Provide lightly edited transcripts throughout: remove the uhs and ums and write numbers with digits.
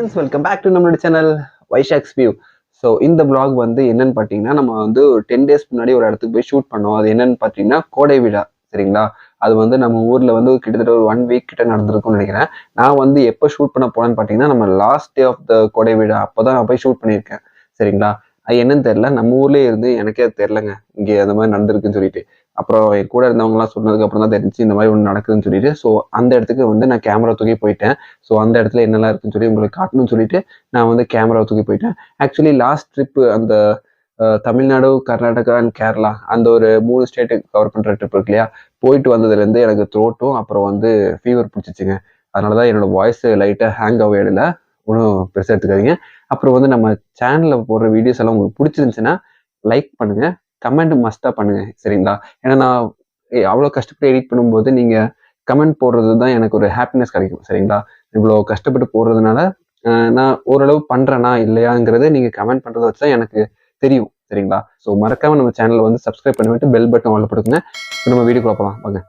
Friends, welcome back to நம்மளோட channel வைஷாக்ஸ் view. So இந்த vlog வந்து என்னன்னு பார்த்தீங்கன்னா, நம்ம வந்து ஒரு 10 டேஸ் முன்னாடி ஒரு இடத்துக்கு போய் ஷூட் பண்ணோம். அது என்னன்னு பார்த்தீங்கன்னா கோடை விழா. சரிங்களா? அது வந்து நம்ம ஊரில் வந்து கிட்டத்தட்ட ஒரு 1 வீக் கிட்ட நடந்திருக்கும்னு நினைக்கிறேன். நான் வந்து எப்போ ஷூட் பண்ண போனேன்னு பார்த்தீங்கன்னா, நம்ம லாஸ்ட் டே ஆஃப் த கோடை விழா அப்போ தான் நான் போய் ஷூட் பண்ணியிருக்கேன். சரிங்களா? அது என்னன்னு தெரில, நம்ம ஊர்லேயே இருந்து எனக்கே அது தெரிலங்க, இங்கே அந்த மாதிரி நடந்திருக்குன்னு சொல்லிட்டு. அப்புறம் என் கூட இருந்தவங்கலாம் சொன்னதுக்கு அப்புறம் தான் தெரிஞ்சு இந்த மாதிரி ஒன்று நடக்குதுன்னு சொல்லிட்டு. ஸோ அந்த இடத்துக்கு வந்து நான் கேமரா தூக்கி போயிட்டேன். ஸோ அந்த இடத்துல என்னெல்லாம் இருக்குன்னு சொல்லி உங்களுக்கு காட்டணும்னு சொல்லிட்டு நான் வந்து கேமரா தூக்கி போயிட்டேன். ஆக்சுவலி லாஸ்ட் ட்ரிப்பு அந்த தமிழ்நாடு, கர்நாடகா அண்ட் கேரளா அந்த ஒரு 3 ஸ்டேட்டு கவர் பண்ணுற ட்ரிப் இருக்கு இல்லையா? போயிட்டு வந்ததுலேருந்து எனக்கு த்ரோட்டும் அப்புறம் வந்து ஃபீவர் பிடிச்சிச்சுங்க. அதனால தான் என்னோட வாய்ஸ் லைட்டாக ஹேங் ஆக இடல. ஒன்றும் பெருசாக எடுத்துக்காதீங்க. அப்புறம் வந்து நம்ம சேனலில் போடுற வீடியோஸ் எல்லாம் உங்களுக்கு பிடிச்சிருந்துச்சுன்னா லைக் பண்ணுங்கள், கமெண்ட் மஸ்ட்டாக பண்ணுங்கள். சரிங்களா? ஏன்னா நான் அவ்வளோ கஷ்டப்பட்டு எடிட் பண்ணும்போது நீங்கள் கமெண்ட் போடுறது தான் எனக்கு ஒரு ஹாப்பினஸ் கிடைக்கும். சரிங்களா? இவ்வளோ கஷ்டப்பட்டு போடுறதுனால நான் ஓரளவு பண்ணுறேனா இல்லையாங்கிறத நீங்கள் கமெண்ட் பண்ணுறத வச்சு தான் எனக்கு தெரியும். சரிங்களா? ஸோ மறக்காமல் நம்ம சேனலை வந்து சப்ஸ்கிரைப் பண்ணிவிட்டு பெல் பட்டன் ஆல்ல போட்டுக்கோங்க. இப்போ நம்ம வீடியோ பார்க்கலாம் வாங்க.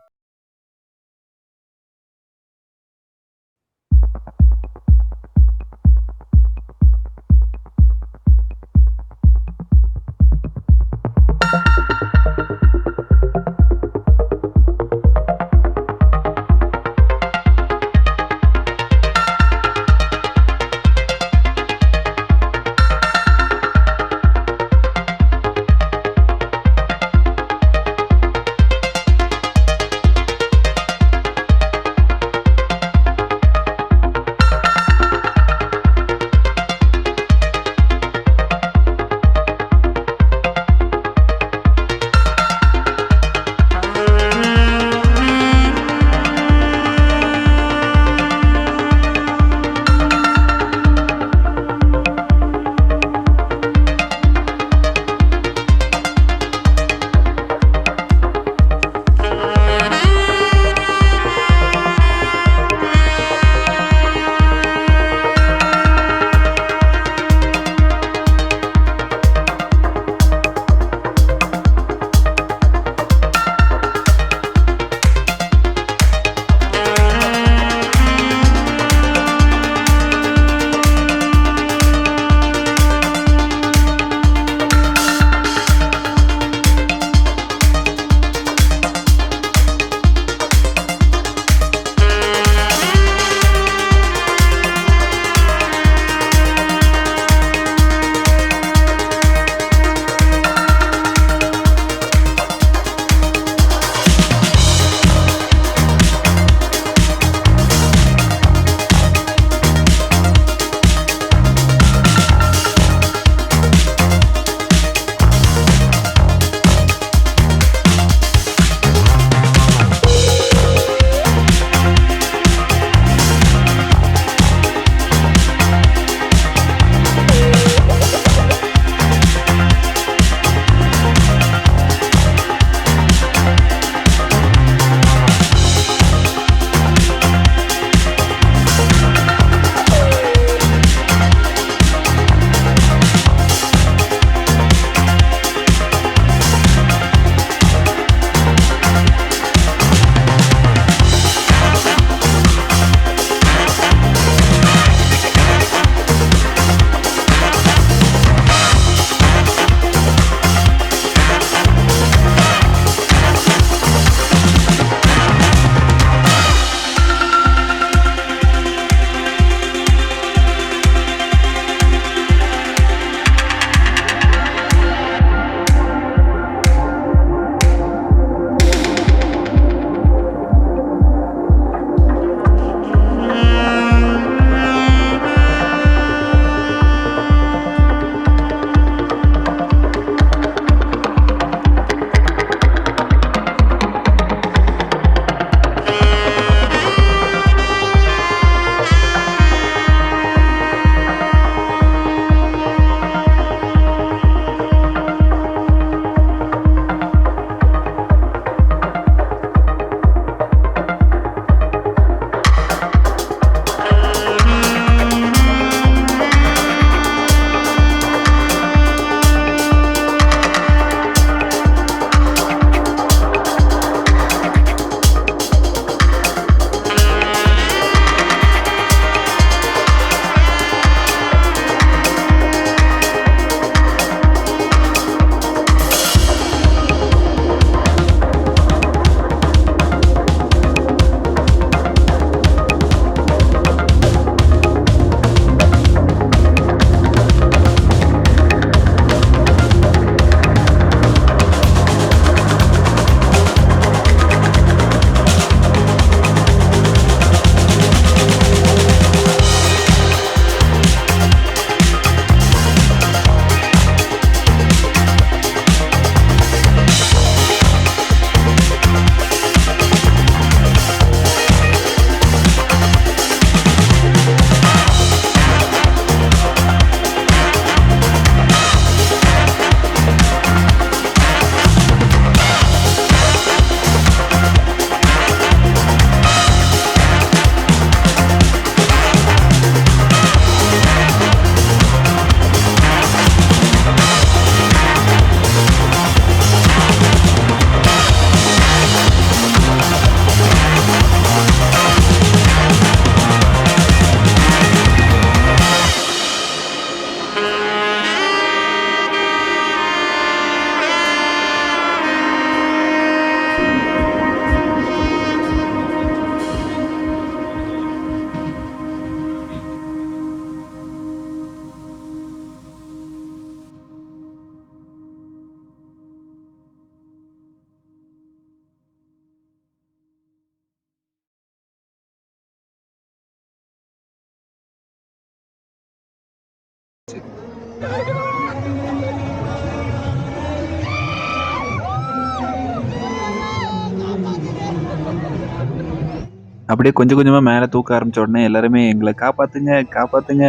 அப்படியே கொஞ்சம் கொஞ்சமா மேல தூக்க ஆரம்பிச்ச உடனே எல்லாருமே எங்கள காப்பாத்துங்க, காப்பாத்துங்க